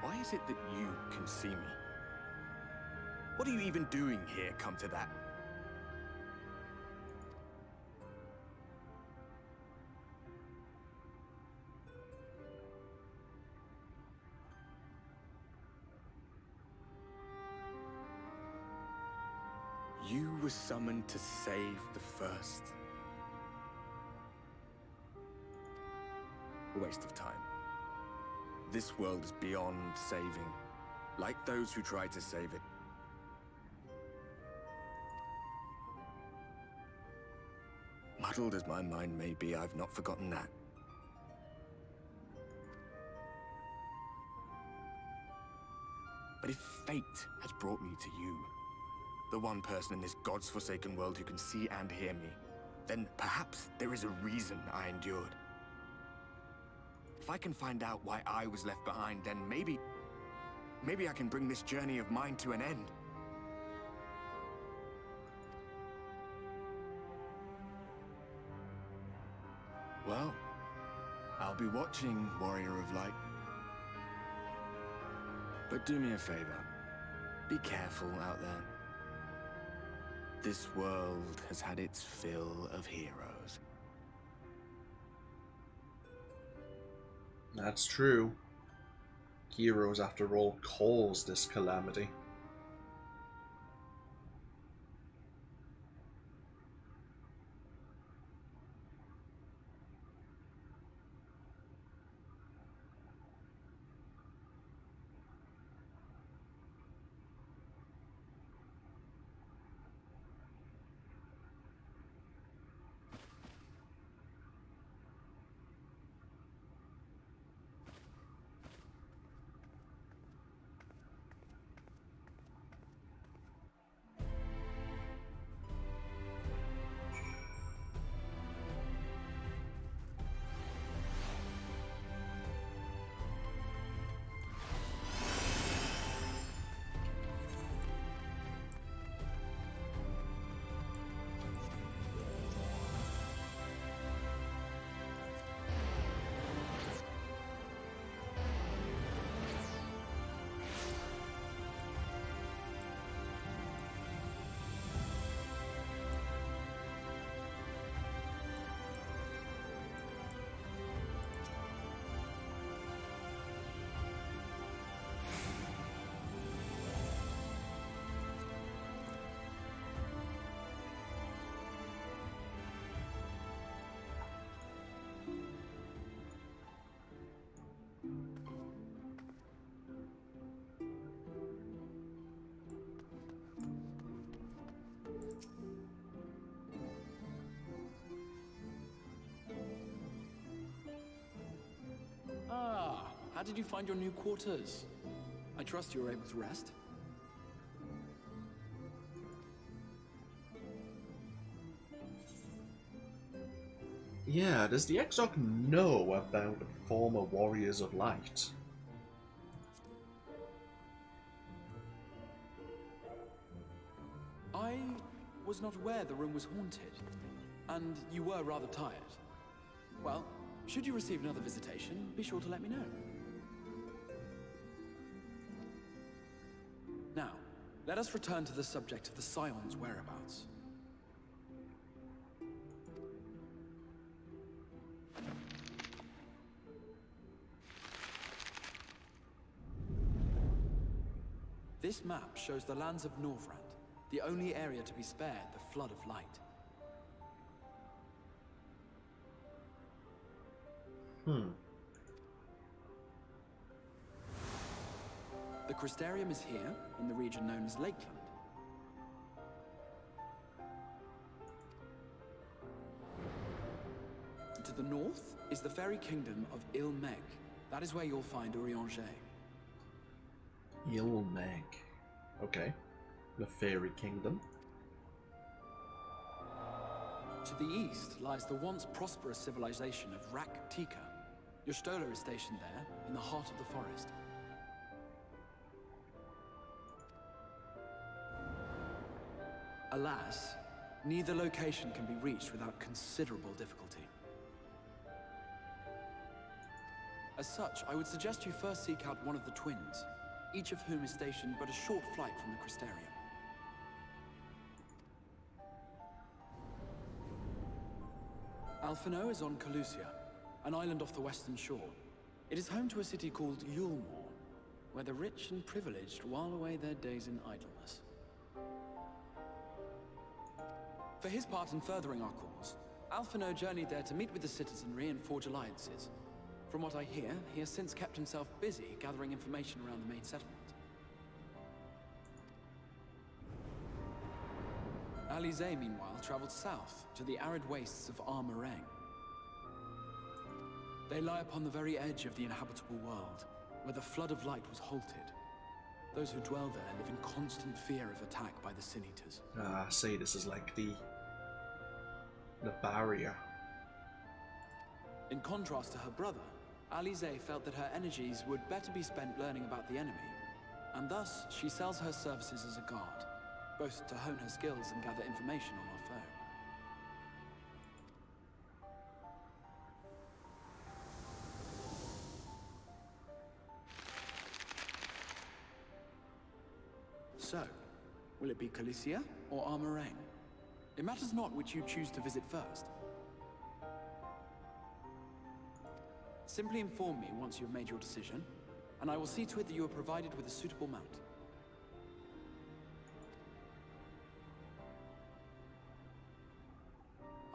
Why is it that you can see me? What are you even doing here, come to that? You were summoned to save the First. A waste of time. This world is beyond saving, like those who try to save it. Muddled as my mind may be, I've not forgotten that. But if fate has brought me to you, the one person in this God's-forsaken world who can see and hear me, then perhaps there is a reason I endured. If I can find out why I was left behind, then maybe I can bring this journey of mine to an end. Well, I'll be watching, Warrior of Light. But do me a favor. Be careful out there. This world has had its fill of heroes. That's true. Heroes, after all, caused this calamity. How did you find your new quarters? I trust you were able to rest? Yeah, does the Exarch know about former Warriors of Light? I was not aware the room was haunted, and you were rather tired. Well, should you receive another visitation, be sure to let me know. Now, let us return to the subject of the Scion's whereabouts. This map shows the lands of Norvrand, the only area to be spared the flood of light. The Crystarium is here, in the region known as Lakeland. To the north is the fairy kingdom of Il-Meg. That is where you'll find Eorzea. Il-Meg. Okay. The Fairy Kingdom. To the east lies the once prosperous civilization of Rak-Tika. Your Stola is stationed there, in the heart of the forest. Alas, neither location can be reached without considerable difficulty. As such, I would suggest you first seek out one of the twins, each of whom is stationed but a short flight from the Crystarium. Alphino is on Calusia, an island off the western shore. It is home to a city called Yulmore, where the rich and privileged while away their days in idleness. For his part in furthering our cause, Alphino journeyed there to meet with the citizenry and forge alliances. From what I hear, he has since kept himself busy gathering information around the main settlement. Eorzea, meanwhile, traveled south to the arid wastes of Armorang. They lie upon the very edge of the inhabitable world, where the flood of light was halted. Those who dwell there live in constant fear of attack by the Sin Eaters. See, this is like the barrier. In contrast to her brother, Eorzea felt that her energies would better be spent learning about the enemy, and thus she sells her services as a guard, both to hone her skills and gather information on our foe. So, will it be Calusia or Armorang? It matters not which you choose to visit first. Simply inform me once you have made your decision, and I will see to it that you are provided with a suitable mount.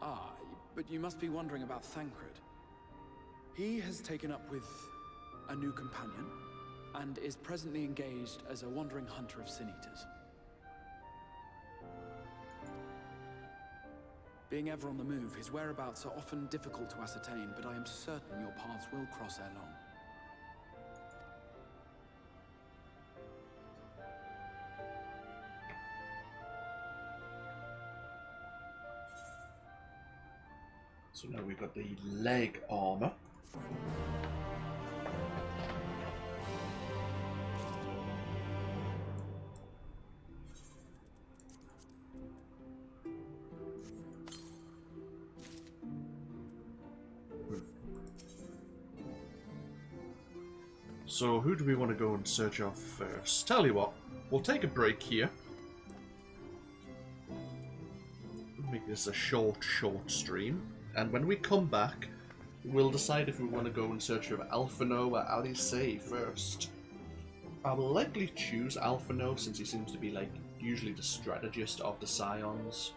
Ah, but you must be wondering about Thancred. He has taken up with a new companion, and is presently engaged as a wandering hunter of Sin Eaters. Being ever on the move, his whereabouts are often difficult to ascertain, but I am certain your paths will cross ere long. So now we've got the leg armor. So who do we want to go and search off first? Tell you what, we'll take a break here. Make this a short stream. And when we come back, we'll decide if we want to go in search of Alphino or Eorzea first. I will likely choose Alphino since he seems to be like usually the strategist of the Scions.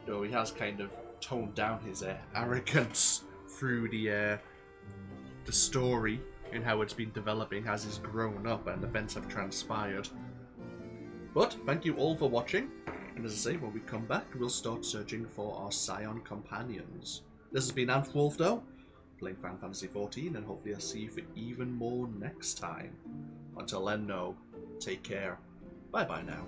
Though he has kind of toned down his arrogance through the story and how it's been developing as he's grown up and events have transpired. But thank you all for watching, and as I say, when we come back, we'll start searching for our Scion companions. This has been AnthWolf though. playing Final Fantasy XIV, and hopefully I'll see you for even more next time. Until then, no, take care. Bye bye now.